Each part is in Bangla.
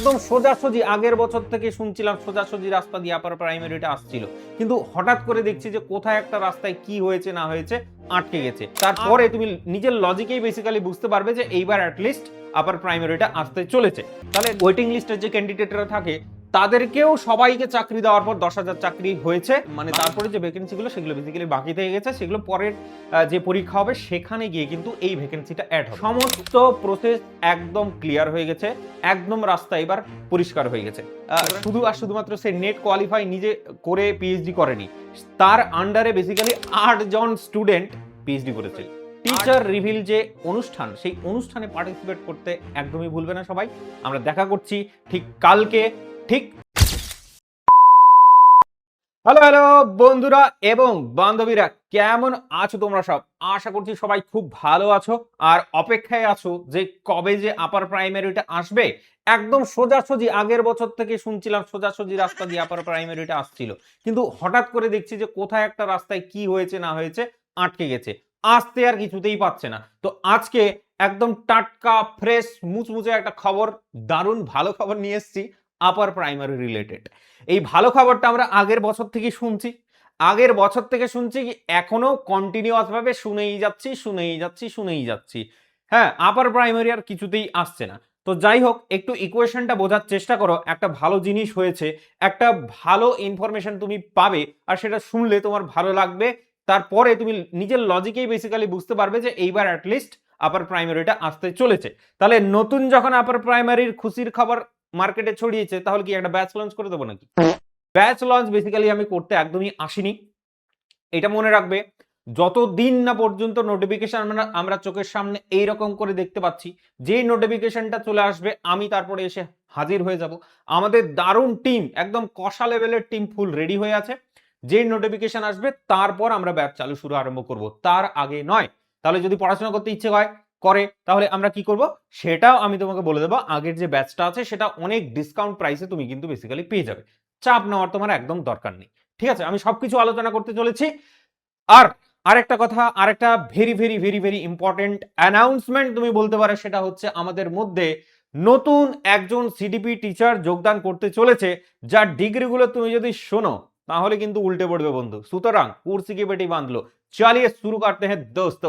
একদম সোজাসুজি আগের বছর থেকে শুনছিলাম সোজাসুজি রাস্তা দিয়ে আপার প্রাইমারিটা আসছিল, কিন্তু হঠাৎ করে দেখছি যে কোথায় একটা রাস্তায় কি হয়েছে না হয়েছে আটকে গেছে। তারপরে তুমি নিজের লজিকেই বেসিক্যালি বুঝতে পারবে যে এইবার অ্যাটলিস্ট আপার প্রাইমারিটা আসতে চলেছে। তাহলে ওয়েটিং লিস্টের যে ক্যান্ডিডেটরা থাকে তাদেরকেও সবাইকে চাকরি দেওয়ার পর 10,000 চাকরি হয়েছে, মানে তারপরে যে ভ্যাকেন্সিগুলো সেগুলো বেসিক্যালি বাকি থেকে গেছে, সেগুলো পরের যে পরীক্ষা হবে সেখানে গিয়ে কিন্তু এই ভ্যাকেন্সিটা অ্যাড হবে। সমস্ত প্রসেস একদম ক্লিয়ার হয়ে গেছে, একদম রাস্তা এবার পরিষ্কার হয়ে গেছে। শুধু আর শুধুমাত্র সে নেট কোয়ালিফাই নিজে করে পিএইচডি করেনি, তার আন্ডারে বেসিক্যালি 8 জন স্টুডেন্ট পিএইচডি করেছে। টিচার রিভিল যে অনুষ্ঠান, সেই অনুষ্ঠানে পার্টিসিপেট করতে একদমই ভুলবে না সবাই। আমরা দেখা করছি ঠিক কালকে, ঠিক। হ্যালো হ্যালো বন্ধুরা এবং বান্ধবীরা, কেমন আছো তোমরা সব? আশা করছি সবাই খুব ভালো আছো আর অপেক্ষায় আছো যে কবে যে আপার প্রাইমারিটা আসবে। একদম সোজাসুজি আগের বছর থেকে শুনছিলাম সোজাসুজি রাস্তা দিয়ে আপার প্রাইমারিটা আসছিল, কিন্তু হঠাৎ করে দেখছি যে কোথায় একটা রাস্তায় কি হয়েছে না হয়েছে আটকে গেছে, আসতে আর কিছুতেই পাচ্ছে না। তো আজকে একদম টাটকা ফ্রেশ মুচমুচে একটা খবর, দারুণ ভালো খবর নিয়ে এসেছি আপার প্রাইমারি রিলেটেড। এই ভালো খবরটা আমরা আগের বছর থেকে শুনছি, এখনো কন্টিনিউয়াস ভাবে শুনেই যাচ্ছি। হ্যাঁ, আপার প্রাইমারি আর কিছুতেই আসছে না। তো যাই হোক, একটু ইকুয়েশনটা বোঝার চেষ্টা করো। একটা ভালো জিনিস হয়েছে, একটা ভালো ইনফরমেশন তুমি পাবে, আর সেটা শুনলে তোমার ভালো লাগবে। তারপরে তুমি নিজের লজিকেই বেসিক্যালি বুঝতে পারবে যে এইবার অ্যাটলিস্ট আপার প্রাইমারিটা আসতে চলেছে। তাহলে নতুন যখন আপার প্রাইমারির খুশির খবর মার্কেটে ছড়িয়েছে, তাহলে কি একটা ব্যাচ লঞ্চ করে দেবো নাকি? ব্যাচ লঞ্চ বেসিক্যালি আমি করতে একদমই আসিনি, এটা মনে রাখবে। যতদিন না পর্যন্ত নোটিফিকেশন আমরা চোখের সামনে এইরকম করে দেখতে পাচ্ছি, যেই নোটিফিকেশনটা চলে আসবে আমি তারপরে এসে হাজির হয়ে যাব। আমাদের দারুণ টিম, একদম কষা লেভেলের টিম ফুল রেডি হয়ে আছে। যেই নোটিফিকেশন আসবে তারপর আমরা ব্যাচ চালু শুরু আরম্ভ করব, তার আগে নয়। তাহলে যদি পড়াশোনা করতে ইচ্ছে হয় করে, তাহলে আমরা কি করব সেটাও আমি তোমাকে বলে দেবো। আগের যে ব্যাচটা আছে সেটা অনেক ডিসকাউন্ট প্রাইসে তুমি কিন্তু বেসিক্যালি পেয়ে যাবে, চাপ নেওয়ার তোমার একদম দরকার নেই। ঠিক আছে, আমি সবকিছু আলোচনা করতে চলেছি। আর আরেকটা কথা, আরেকটা very very very very important announcement তুমি বলতে পারো, সেটা হচ্ছে আমাদের মধ্যে নতুন একজন সিডিপি টিচার যোগদান করতে চলেছে, যার ডিগ্রিগুলো তুমি যদি শোনো তাহলে কিন্তু উল্টে পড়বে বন্ধু। সুতরাং কুর্সি কি বেটি বাঁধলো, চালিয়ে শুরু করতে হ্যাঁ দোস্ত।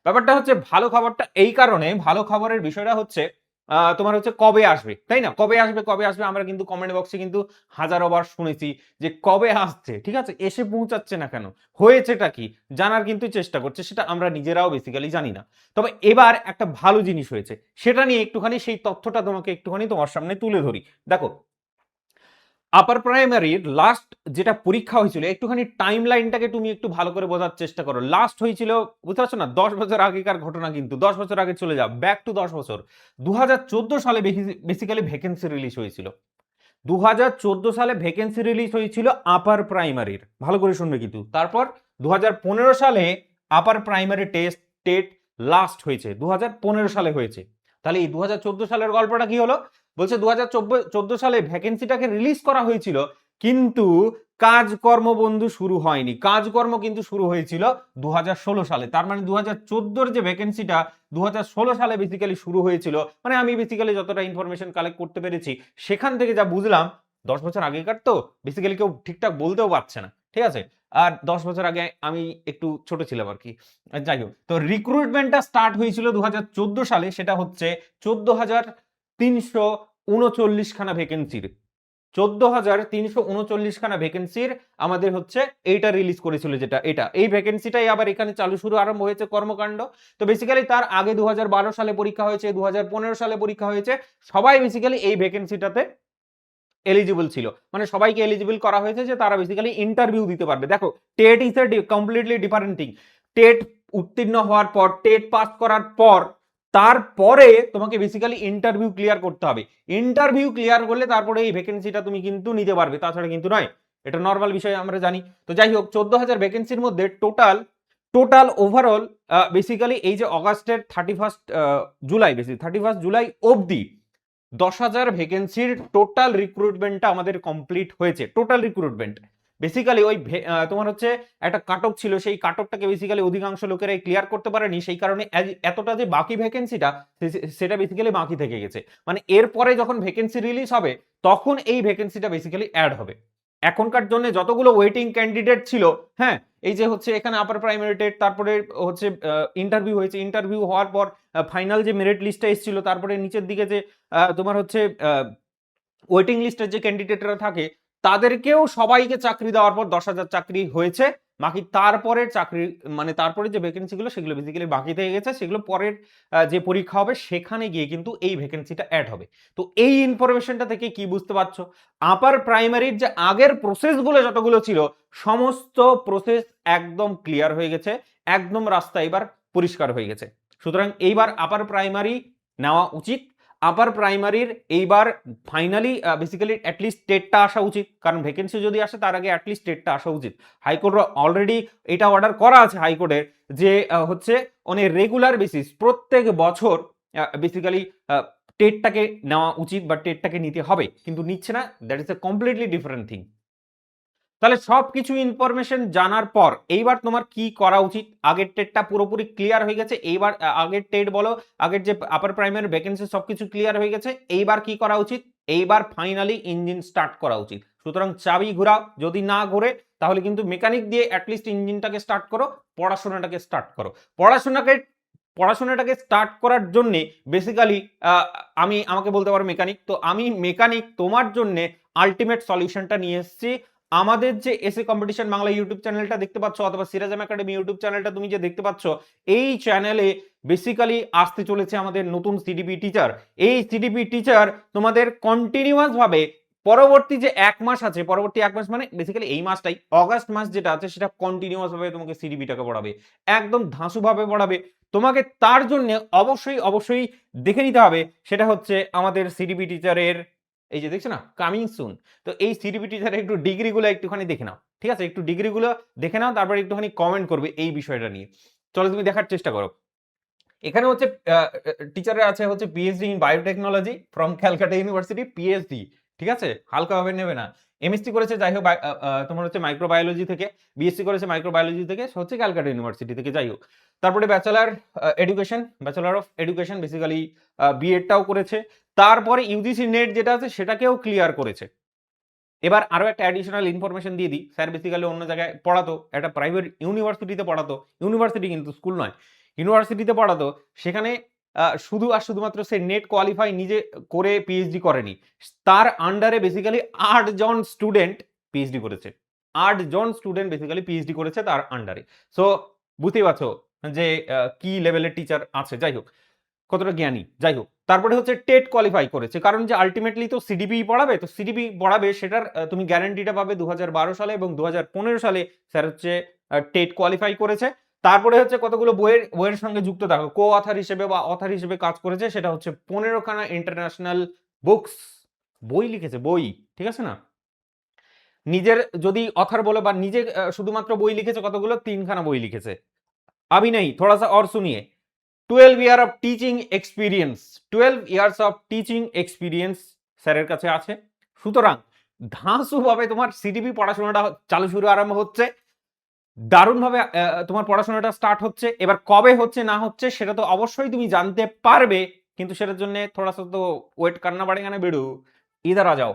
ব্যাপারটা হচ্ছে ভালো খবরটা এই কারণে, ভালো খবরের বিষয়টা হচ্ছে তোমার হচ্ছে কবে আসবে, তাই না? কবে আসবে আমরা কিন্তু কমেন্ট বক্সে কিন্তু হাজারোবার শুনেছি যে কবে আসছে, ঠিক আছে? এসে পৌঁছাচ্ছে না কেন, হয়েছেটা কি, জানার কিন্তু চেষ্টা করছে, সেটা আমরা নিজেরাও বেসিক্যালি জানি না। তবে এবার একটা ভালো জিনিস হয়েছে, সেটা নিয়ে একটুখানি সেই তথ্যটা তোমাকে একটুখানি তোমার সামনে তুলে ধরি। দেখো, আপার প্রাইমারির লাস্ট যেটা পরীক্ষা হয়েছিল, একটুখানি টাইম লাইনটাকে তুমি একটু ভালো করে বোঝার চেষ্টা করো। লাস্ট হয়েছিল, বুঝতে পারছো না, 10 বছর আগেকার ঘটনা, কিন্তু 10 বছর আগে চলে যাও, ব্যাক টু 10 বছর। 2014 সালে বেসিক্যালি ভ্যাকেন্সি রিলিজ হয়েছিল। 2014 সালে ভ্যাকেন্সি রিলিজ হয়েছিল আপার প্রাইমারির, ভালো করে শুনবে কিন্তু। তারপর 2015 সালে upper primary test TET last হয়েছে, 2015 সালে হয়েছে। তাহলে এই 2014 সালের গল্পটা কি হলো? বলছে 2014 সালে ভ্যাকেন্সিটাকে রিলিজ করা হয়েছিল, কিন্তু কাজকর্ম বন্ধু শুরু হয়নি। কাজকর্ম কিন্তু শুরু হয়েছিল 2016 সালে। তার মানে 2014 যে ভ্যাকেন্সিটা 2016 সালে বেসিক্যালি শুরু হয়েছিল। মানে আমি বেসিক্যালি যতটা ইনফরমেশন কালেক্ট করতে পেরেছি সেখান থেকে যা বুঝলাম, 10 বছর আগেকার তো বেসিক্যালি কেউ ঠিকঠাক বলতেও পারছে না, ঠিক আছে? আর 10 বছর আগে আমি একটু ছোট ছিলাম আর কি। যাই হোক, তো রিক্রুটমেন্টটা স্টার্ট হয়েছিল 2014 সালে, সেটা হচ্ছে 14,339 খানা ভ্যাকেন্সির। 14,339 খানা ভ্যাকেন্সির আমাদের হচ্ছে এইটা রিলিজ করেছিল, যেটা এই ভ্যাকেন্সিটাই আবার এখানে চালু শুরু আরম্ভ হয়েছে কর্মকাণ্ড। তো বেসিক্যালি তার আগে 2012 সালে পরীক্ষা হয়েছে, 2015 সালে পরীক্ষা হয়েছে, সবাই বেসিক্যালি এই ভ্যাকেন্সিটাতে এলিজিবল ছিল। মানে সবাইকে এলিজিবল করা হয়েছে যে তারা বেসিক্যালি ইন্টারভিউ দিতে পারবে। দেখো, TET is a completely different thing. TET উত্তীর্ণ হওয়ার পর, টেট পাস করার পর, তারপরে তোমাকে বেসিক্যালি ইন্টারভিউ ক্লিয়ার করতে হবে। ইন্টারভিউ ক্লিয়ার করলে তারপরে এই ভ্যাকেন্সিটা তুমি কিন্তু নিতে পারবে, তাছাড়া কিন্তু নয়। এটা নর্মাল বিষয়, আমরা জানি। তো যাই হোক, 14,000 ভ্যাকেন্সির মধ্যে টোটাল ওভারঅল বেসিক্যালি এই যে অগাস্টের 31 জুলাই অবধি 10,000 ভ্যাকেন্সির টোটাল রিক্রুটমেন্টটা আমাদের কমপ্লিট হয়েছে। টোটাল রিক্রুটমেন্ট বেসিক্যালি ওই তোমার হচ্ছে একটা কাটক ছিল, সেই কাটকটাকে বেসিক্যালি অধিকাংশ লোকেরাই ক্লিয়ার করতে পারেনি, সেই কারণে এতটা যে বাকি ভ্যাকেন্সিটা সেটা বেসিক্যালি বাকি থেকে গেছে। মানে এরপরে যখন ভ্যাকেন্সি রিলিজ হবে তখন এই ভ্যাকেন্সিটা বেসিক্যালি অ্যাড হবে। এখনকার জন্য যতগুলো ওয়েটিং ক্যান্ডিডেট ছিল, হ্যাঁ, এই যে হচ্ছে এখানে আপার প্রাইমারি টেট, তারপরে হচ্ছে ইন্টারভিউ হয়েছে, ইন্টারভিউ হওয়ার পর ফাইনাল যে মেরিট লিস্টটা এসেছিল, তারপরে নিচের দিকে যে তোমার হচ্ছে ওয়েটিং লিস্টের যে ক্যান্ডিডেটরা থাকে তাদেরকেও সবাইকে চাকরি দেওয়ার পর 10,000 চাকরি হয়েছে। বাকি তারপরের চাকরি মানে তারপরে যে ভ্যাকেন্সিগুলো সেগুলো বেসিক্যালি বাকি থেকে গেছে, সেগুলো পরের যে পরীক্ষা হবে সেখানে গিয়ে কিন্তু এই ভ্যাকেন্সিটা অ্যাড হবে। তো এই ইনফরমেশনটা থেকে কি বুঝতে পারছো, আপার প্রাইমারির যে আগের প্রসেসগুলো যতগুলো ছিল সমস্ত প্রসেস একদম ক্লিয়ার হয়ে গেছে, একদম রাস্তা এবার পরিষ্কার হয়ে গেছে। সুতরাং এইবার আপার প্রাইমারি নেওয়া উচিত। আপার প্রাইমারির এইবার ফাইনালি বেসিক্যালি অ্যাটলিস্ট টেটটা আসা উচিত, কারণ ভ্যাকেন্সি যদি আসে তার আগে অ্যাটলিস্ট টেটটা আসা উচিত। হাইকোর্ট অলরেডি এটা অর্ডার করা আছে হাইকোর্টের যে হচ্ছে অন এ রেগুলার বেসিস প্রত্যেক বছর বেসিক্যালি টেটটাকে নেওয়া উচিত বা টেটটাকে নিতে হবে, কিন্তু নিচ্ছে না, that is a completely different thing. তাহলে সবকিছু ইনফরমেশন জানার পর এইবার তোমার কি করা উচিত, আগের টেটটা পুরোপুরি ক্লিয়ার হয়ে গেছে, এইবার আগের টেট বলো, আগের যে আপার প্রাইমারি ভ্যাকেন্সি সবকিছু ক্লিয়ার হয়ে গেছে, এইবার কি করা উচিত, এইবার ফাইনালি ইঞ্জিন স্টার্ট করা উচিত। সুতরাং চাবি ঘোরাও, যদি না ঘোরে তাহলে কিন্তু মেকানিক দিয়ে অ্যাটলিস্ট ইঞ্জিনটাকে স্টার্ট করো, পড়াশোনাটাকে স্টার্ট করো। পড়াশোনাটাকে স্টার্ট করার জন্য বেসিক্যালি আমাকে বলতে পারো মেকানিক, তো আমি মেকানিক তোমার জন্য আলটিমেট সলিউশনটা নিয়ে এসেছি। আমাদের যে এসএ কম্পিটিশন বাংলা ইউটিউব চ্যানেলটা দেখতে পাচ্ছ, অথবা সিরাজাম একাডেমি ইউটিউব চ্যানেলটা তুমি যে দেখতে পাচ্ছ, এই চ্যানেলে বেসিক্যালি আসতে চলেছে আমাদের নতুন সিডিপি টিচার। এই সিডিপি টিচার তোমাদের কন্টিনিউয়াস ভাবে পরবর্তী যে 1 মাস আছে, পরবর্তী 1 মাস মানে বেসিক্যালি এই মাসটাই, অগাস্ট মাস যেটা আছে সেটা কন্টিনিউয়াস ভাবে তোমাকে সিডিপিটাকে পড়াবে, একদম ধাঁসু ভাবে পড়াবে। তোমাকে তার জন্য অবশ্যই অবশ্যই দেখে নিতে হবে, সেটা হচ্ছে আমাদের সিডিপি টিচারের এই যে দেখছো না কামিং সুন। তো এই সিডিপি টিচারের একটু ডিগ্রিগুলো একটুখানি দেখে নাও, ঠিক আছে, একটু ডিগ্রিগুলো দেখে নাও, তারপরে একটুখানি কমেন্ট করবে এই বিষয়টা নিয়ে। চলো তুমি দেখার চেষ্টা করো। এখানে হচ্ছে টিচারের আছে হচ্ছে PhD in biotechnology from Calcutta university, PhD, ঠিক আছে, হালকাভাবে নেবে না। এমএসসি করেছে যাই হোক তোমার হচ্ছে মাইক্রোবায়োলজি থেকে, বিএসসি করেছে মাইক্রোবায়োলজি থেকে, হচ্ছে ক্যালকাটা ইউনিভার্সিটি থেকে, যাই হোক। তারপরে bachelor education, bachelor of education basically বিএডটাও করেছে, তারপরে ইউজিসি নেট যেটা আছে সেটাকেও ক্লিয়ার করেছে। এবার আরো একটা অ্যাডিশনাল ইনফরমেশন দিয়ে দিই, স্যার বেসিক্যালি অন্য জায়গায় পড়াতো, একটা প্রাইভেট ইউনিভার্সিটিতে পড়াতো, ইউনিভার্সিটি কিন্তু স্কুল নয়, ইউনিভার্সিটিতে পড়াতো। সেখানে শুধু আর শুধুমাত্র সে নেট কোয়ালিফাই নিজে করে পিএইচডি করেনি, তার আন্ডারে বেসিক্যালি 8 জন স্টুডেন্ট পিএইচডি করেছে, 8 জন স্টুডেন্ট বেসিক্যালি পিএইচডি করেছে তার আন্ডারে। সো বুঝতেই পারছো যে কি লেভেলের টিচার আছে, যাই হোক কতটা জ্ঞানী, যাই হোক। তারপরে হচ্ছে টেট কোয়ালিফাই করেছে, কারণ যে আলটিমেটলি তো সিডিপি পড়াবে, তো সিডিপি পড়াবে সেটার তুমি গ্যারান্টিটা পাবে 2012 সালে এবং 2015 সালে স্যার হচ্ছে টেট কোয়ালিফাই করেছে। তারপরে হচ্ছে কতগুলো বইয়ের সঙ্গে যুক্ত থাকো, কো অথার হিসেবে বা অথার হিসেবে কাজ করেছে, সেটা হচ্ছে 15খানা ইন্টারন্যাশনাল বুকস, বই লিখেছে, বই, ঠিক আছে না, নিজের যদি অথার বলে বা নিজে শুধুমাত্র বই লিখেছে কতগুলো, 3খানা বই লিখেছে। अभी नहीं, थोड़ा सा और सुनिए, 12 year of teaching experience, 12 years of teaching experience স্যারের কাছে আছে। সুতরাং ধাঁসুভাবে তোমার সিডিপি পড়াশোনাটা চালু শুরু আরম্ভ হচ্ছে, দারুণভাবে তোমার পড়াশোনাটা স্টার্ট হচ্ছে। এবার কবে হচ্ছে না হচ্ছে সেটা তো অবশ্যই তুমি জানতে পারবে, কিন্তু সেটার জন্য থোড়া সা তো ওয়েট করনা পড়েগা না বেডু, ইধার আ যাও।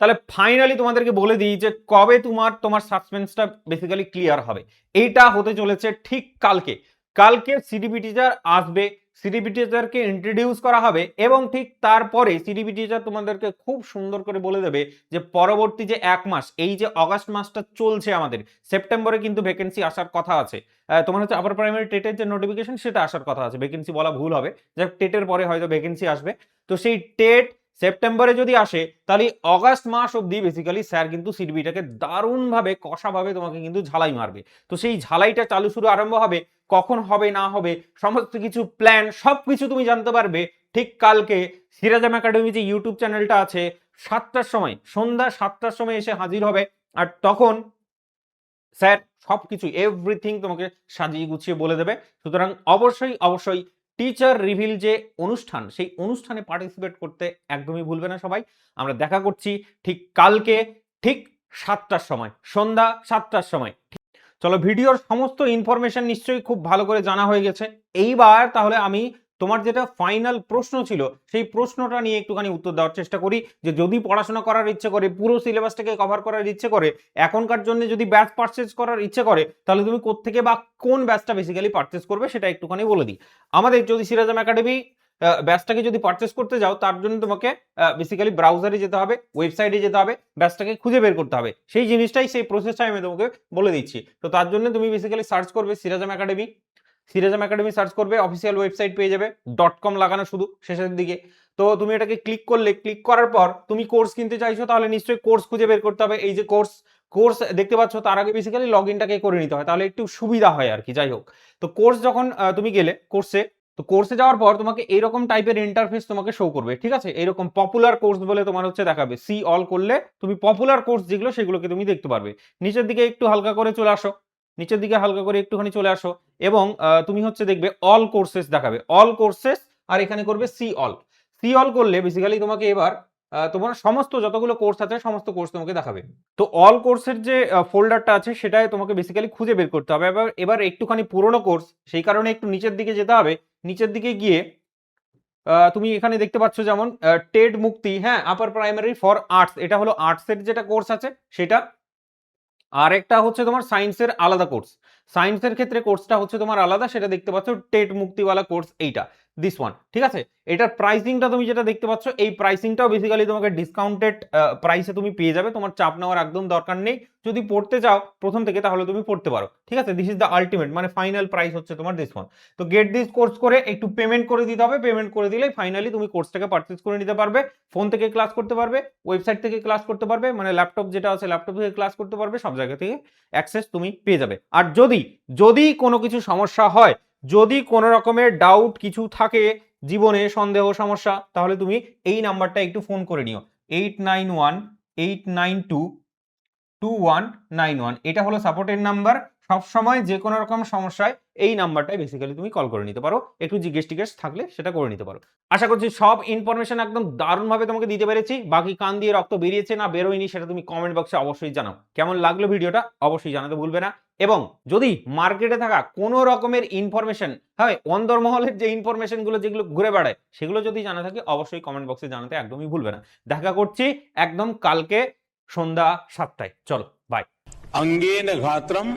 তাহলে ফাইনালি তোমাদেরকে বলে দিই যে কবে তোমার সাসপেন্সটা বেসিক্যালি ক্লিয়ার হবে। এইটা হতে চলেছে ঠিক কালকে। কালকে সিডিপি টিচার আসবে, সিডিপি টিচারকে ইন্ট্রোডিউস করা হবে এবং ঠিক তারপরে সিডিপি টিচার তোমাদেরকে খুব সুন্দর করে বলে দেবে যে পরবর্তী যে 1 মাস, এই যে অগাস্ট মাসটা চলছে আমাদের, সেপ্টেম্বরে কিন্তু ভ্যাকেন্সি আসার কথা আছে। তোমার হচ্ছে আপার প্রাইমারি টেটের যে নোটিফিকেশন সেটা আসার কথা আছে, ভ্যাকেন্সি বলা ভুল হবে, যে টেটের পরে হয়তো ভ্যাকেন্সি আসবে। তো সেই টেট সেপ্টেম্বরে যদি আসে তাহলে অগাস্ট মাস অবধি বেসিক্যালি স্যার কিন্তু সিডিপিটাকে দারুণভাবে কষাভাবে তোমাকে কিন্তু ঝালাই মারবে। তো সেই ঝালাইটা চালু শুরু আরম্ভ হবে, কখন হবে না হবে সমস্ত কিছু প্ল্যান সবকিছু তুমি জানতে পারবে ঠিক কালকে। সিরাজাম একাডেমি যে ইউটিউব চ্যানেলটা আছে 7টার সময়, সন্ধ্যা 7টার সময় এসে হাজির হবে, আর তখন স্যার সবকিছু এভরিথিং তোমাকে সাজিয়ে গুছিয়ে বলে দেবে। সুতরাং অবশ্যই অবশ্যই টিচার রিভিল যে অনুষ্ঠান, সেই অনুষ্ঠানে পার্টিসিপেট করতে একদমই ভুলবে না সবাই। আমরা দেখা করছি ঠিক কালকে, ঠিক 7টার সময়, সন্ধ্যা 7টার সময়। চলো, ভিডিওর সমস্ত ইনফরমেশন নিশ্চয়ই খুব ভালো করে জানা হয়ে গেছে। এইবার তাহলে আমি তোমার যেটা ফাইনাল প্রশ্ন ছিল সেই প্রশ্নটা নিয়ে একটুখানি উত্তর দেওয়ার চেষ্টা করি, যে যদি পড়াশোনা করার ইচ্ছে করে, পুরো সিলেবাসটাকে কভার করার ইচ্ছে করে, এখনকার জন্য যদি ব্যাচ পারচেজ করার ইচ্ছে করে, তাহলে তুমি কোত্থেকে বা কোন ব্যাচটা বেসিক্যালি পারচেজ করবে সেটা একটুখানি বলে দিই। আমাদের যদি সিরাজম একাডেমি ব্যাচটাকে যদি পারচেজ করতে যাও, তার জন্য তোমাকে বেসিক্যালি ব্রাউজারে যেতে হবে, ওয়েবসাইটে যেতে হবে, ব্যাচটাকে খুঁজে বের করতে হবে। সেই জিনিসটাই, সেই প্রসেসটাই আমি তোমাকে বলে দিচ্ছি। তো তার জন্য তুমি বেসিক্যালি সার্চ করবে Sirajam academy, Sirajam academy search করবে, অফিসিয়াল ওয়েবসাইট পেয়ে যাবে, .com লাগানো শুধু শেষের দিকে। তো তুমি এটাকে ক্লিক করলে, ক্লিক করার পর তুমি কোর্স কিনতে চাইছো, তাহলে নিশ্চয়ই কোর্স খুঁজে বের করতে হবে। এই যে কোর্স দেখতে পাচ্ছ, তার আগে বেসিক্যালি লগ ইনটাকে করে নিতে হয়, তাহলে একটু সুবিধা হয় আর কি। যাই হোক, তো কোর্স যখন তুমি গেলে কোর্সে, তো কোর্সে যাওয়ার পর তোমাকে এরকম টাইপের ইন্টারফেস তোমাকে শো করবে, ঠিক আছে। এরকম পপুলার কোর্স বলে তোমার হচ্ছে দেখাবে, সি অল করলে তুমি পপুলার কোর্স যেগুলো সেগুলোকে তুমি দেখতে পারবে। নিচের দিকে একটু হালকা করে চলে আসো, নিচের দিকে হালকা করে একটুখানি চলে আসো, এবং তুমি হচ্ছে দেখবে অল কোর্সেস দেখাবে, অল কোর্সেস, আর এখানে করবে সি অল। সি অল করলে বেসিক্যালি তোমাকে এবার তোমার সমস্ত যতগুলো কোর্স আছে সমস্ত কোর্স তোমাকে দেখাবে। তো অল কোর্সের যে ফোল্ডারটা আছে সেটাই তোমাকে বেসিক্যালি খুঁজে বের করতে হবে। এবার একটুখানি পুরোনো কোর্স, সেই কারণে একটু নিচের দিকে যেতে হবে। নিচের দিকে গিয়ে তুমি এখানে দেখতে পাচ্ছ যেমন টেড মুক্তি, হ্যাঁ, আপার প্রাইমারি ফর আর্টস, এটা হলো আর্টসের যেটা কোর্স আছে সেটা। আর একটা হচ্ছে তোমার সায়েন্সের আলাদা কোর্স, সায়েন্সের ক্ষেত্রে কোর্সটা হচ্ছে তোমার আলাদা, সেটা দেখতে পাচ্ছ টেট মুক্তিওয়ালা কোর্স, এইটা দিস ওয়ান, ঠিক আছে। এটার প্রাইসিংটা তুমি যেটা দেখতে পাচ্ছ, এই প্রাইসিংটাও বেসিক্যালি তোমাকে ডিসকাউন্টেড প্রাইসে তুমি পেয়ে যাবে, তোমার চাপ নেওয়ার একদম দরকার নেই। যদি পড়তে চাও প্রথম থেকে তাহলে তুমি পড়তে পারো, ঠিক আছে। দিস ইজ দ্য আলটিমেট, মানে ফাইনাল প্রাইস হচ্ছে তোমার দিস ওয়ান। তো গেট দিস কোর্স করে একটু পেমেন্ট করে দিতে হবে, পেমেন্ট করে দিলেই ফাইনালি তুমি কোর্সটাকে পারচেজ করে নিতে পারবে। ফোন থেকে ক্লাস করতে পারবে, ওয়েবসাইট থেকে ক্লাস করতে পারবে, মানে ল্যাপটপ যেটা আছে ল্যাপটপ থেকে ক্লাস করতে পারবে, সব জায়গা থেকে অ্যাক্সেস তুমি পেয়ে যাবে। আর যদি কোনো কিছু সমস্যা হয়, যদি কোনো রকমের ডাউট কিছু থাকে জীবনে, সন্দেহ সমস্যা, তাহলে তুমি এই নাম্বারটা একটু ফোন করে নিও, 8918922191। এটা হলো সাপোর্টের নাম্বার। সব সময় যে কোনো রকম সমস্যায় এই নাম্বারটাই বেসিক্যালি তুমি কল করে নিতে পারো, একটু জিজ্ঞেস টিজ্ঞেস থাকলে সেটা করে নিতে পারো। আশা করছি সব ইনফরমেশন একদম দারুণভাবে তোমাকে দিতে পেরেছি। বাকি কান দিয়ে রক্ত বেরিয়েছে না বেরোয়নি সেটা তুমি কমেন্ট বক্সে অবশ্যই জানাও। কেমন লাগলো ভিডিওটা অবশ্যই জানাতে ভুলবে না। এবং যদি মার্কেটে থাকা কোনো রকমের ইনফরমেশন, হ্যাঁ, অন্দরমহলের যে ইনফরমেশনগুলো যেগুলো ঘুরে বেড়ায়, সেগুলো যদি জানা থাকে অবশ্যই কমেন্ট বক্সে জানাতে একদমই ভুলবে না। দেখা করছি একদম কালকে সন্ধ্যা 7টায়। চলো, বাই। अंगेन घात्रम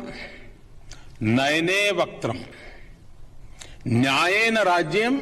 नयने वक्त्रम न्यायेन राज्यम